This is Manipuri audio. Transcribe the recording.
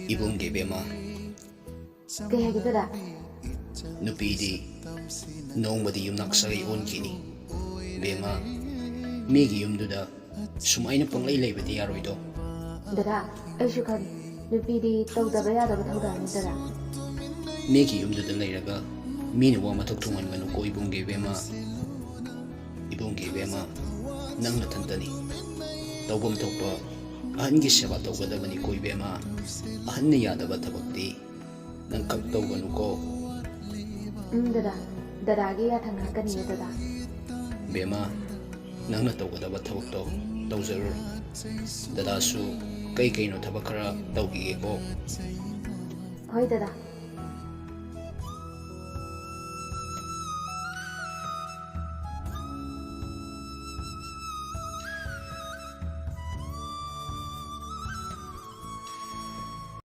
Ibungge bema Kaya gitu dah. nupidi nongmadi yum naksagai onkini bema migi yumduda sumaina panglai leibadi yaroido Dada, aisyu kan nupi tau da baya da batau da ni dada. migi yumduda leiraga mina wa mathok thungan ganu ko ibungge bema nang na thantani tawbam thokpa ahangi seba tawgadabani ko ibema ahanna yadaba thabakti nang kak tawganu ko Dada, dada gi ya thang kan ni dada. bema nang na tawgadaba thabakto tawzarur dadasu kai kaino thabak khara tawgi ko Hoi dada.